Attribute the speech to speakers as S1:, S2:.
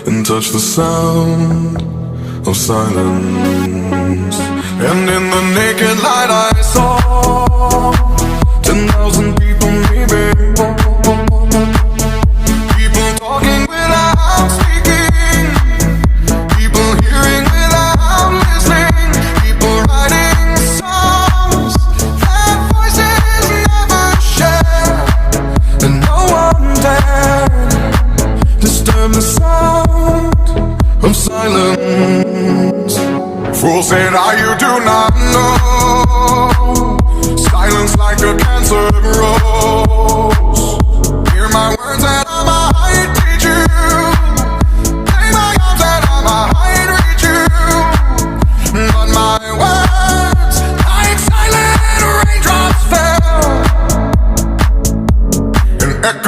S1: and touch the sound of silence. And in the naked light I saw 10,000 people, maybe. People talking without speaking, people hearing without listening, people writing songs that voices never share, and no one dared disturb the sound of silence. Fools said, you do not know. Silence like a cancer grows.